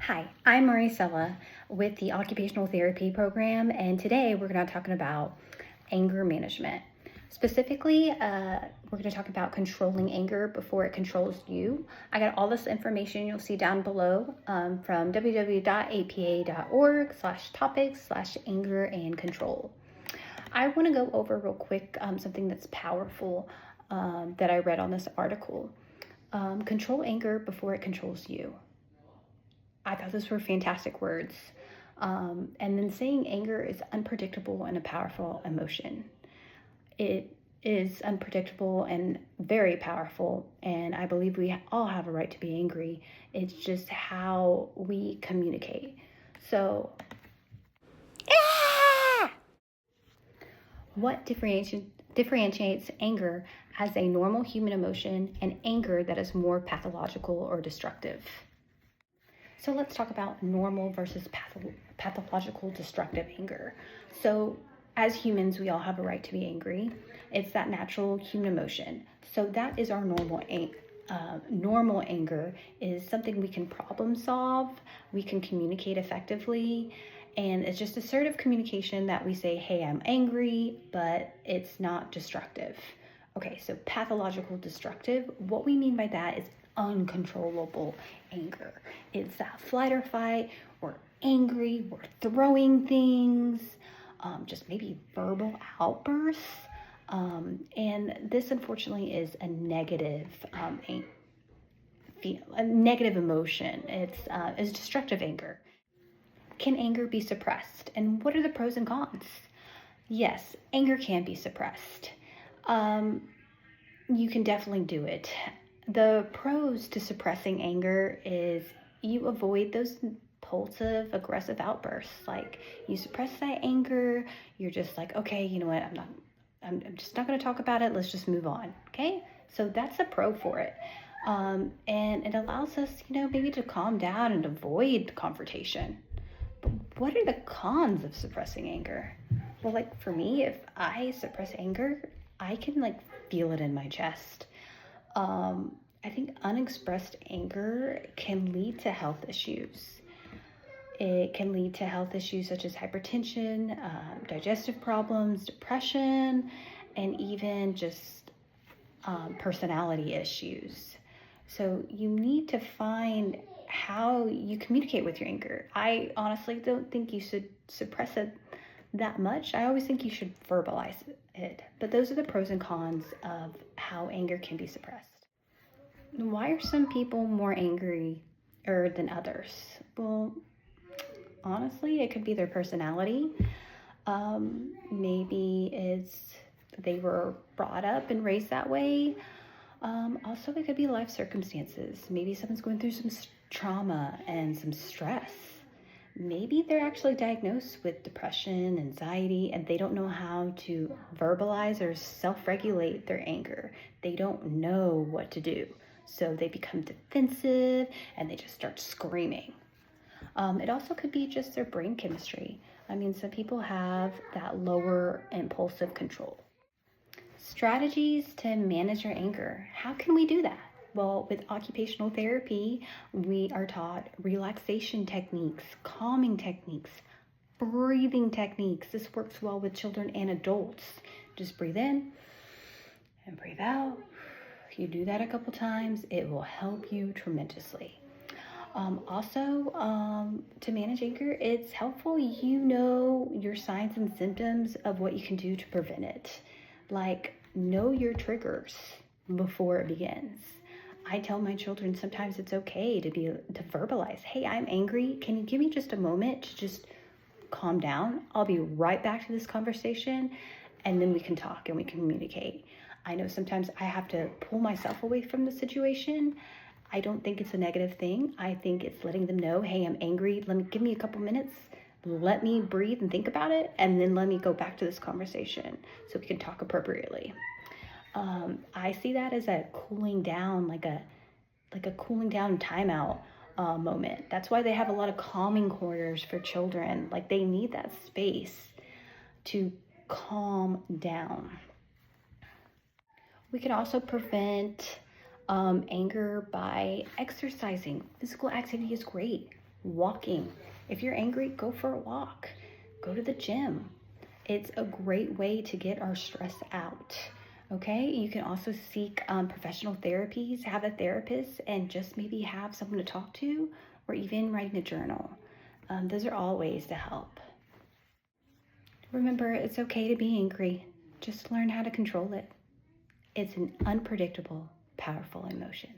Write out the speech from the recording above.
Hi, I'm Maricela with the Occupational Therapy Program, and today we're going to talk about anger management. Specifically, we're going to talk about controlling anger before it controls you. I got all this information you'll see down below from www.apa.org/topics/anger and control. I want to go over real quick something that's powerful that I read on this article. Control anger before it controls you. I thought those were fantastic words. And then saying anger is unpredictable and a powerful emotion. It is unpredictable and very powerful, and I believe we all have a right to be angry. It's just how we communicate. So, what differentiates anger as a normal human emotion and anger that is more pathological or destructive? So let's talk about normal versus pathological destructive anger. So as humans, we all have a right to be angry. It's that natural human emotion. So that is our normal anger is something we can problem solve, we can communicate effectively, and it's just assertive communication that we say, hey, I'm angry, but it's not destructive. Okay, so pathological destructive, what we mean by that is uncontrollable anger. It's that flight or fight, we're angry, we're throwing things, just maybe verbal outbursts. And this unfortunately is a negative emotion. It's destructive anger. Can anger be suppressed? And what are the pros and cons? Yes, anger can be suppressed. You can definitely do it. The pros to suppressing anger is you avoid those impulsive, aggressive outbursts. Like you suppress that anger, you're just like, okay, you know what, I'm just not going to talk about it. Let's just move on. Okay, so that's a pro for it. And it allows us, maybe to calm down and avoid confrontation. But what are the cons of suppressing anger? Well, like for me, if I suppress anger, I can feel it in my chest. I think unexpressed anger can lead to health issues. It can lead to health issues such as hypertension, digestive problems, depression, and even just personality issues. So you need to find how you communicate with your anger. I honestly don't think you should suppress it that much. I always think you should verbalize it. But those are the pros and cons of how anger can be suppressed. Why are some people more angry than others? Well, honestly, it could be their personality. Maybe it's they were brought up and raised that way. Also, it could be life circumstances. Maybe someone's going through some trauma and some stress. Maybe they're actually diagnosed with depression, anxiety, and they don't know how to verbalize or self-regulate their anger. They don't know what to do. So they become defensive and they just start screaming. It also could be just their brain chemistry. I mean, some people have that lower impulsive control. Strategies to manage your anger. How can we do that? Well, with occupational therapy, we are taught relaxation techniques, calming techniques, breathing techniques. This works well with children and adults. Just breathe in and breathe out. If you do that a couple times, it will help you tremendously. To manage anger, it's helpful you know your signs and symptoms of what you can do to prevent it. Like, know your triggers before it begins. I tell my children sometimes it's okay to verbalize, hey, I'm angry. Can you give me just a moment to just calm down? I'll be right back to this conversation, and then we can talk and we can communicate. I know sometimes I have to pull myself away from the situation. I don't think it's a negative thing. I think it's letting them know, hey, I'm angry. Give me a couple minutes. Let me breathe and think about it, and then let me go back to this conversation so we can talk appropriately. I see that as a cooling down, like a cooling down timeout moment. That's why they have a lot of calming corners for children. Like, they need that space to calm down. We can also prevent anger by exercising. Physical activity is great. Walking. If you're angry, go for a walk. Go to the gym. It's a great way to get our stress out. Okay, you can also seek professional therapies, have a therapist, and just maybe have someone to talk to, or even writing a journal. Those are all ways to help. Remember, it's okay to be angry. Just learn how to control it. It's an unpredictable, powerful emotion.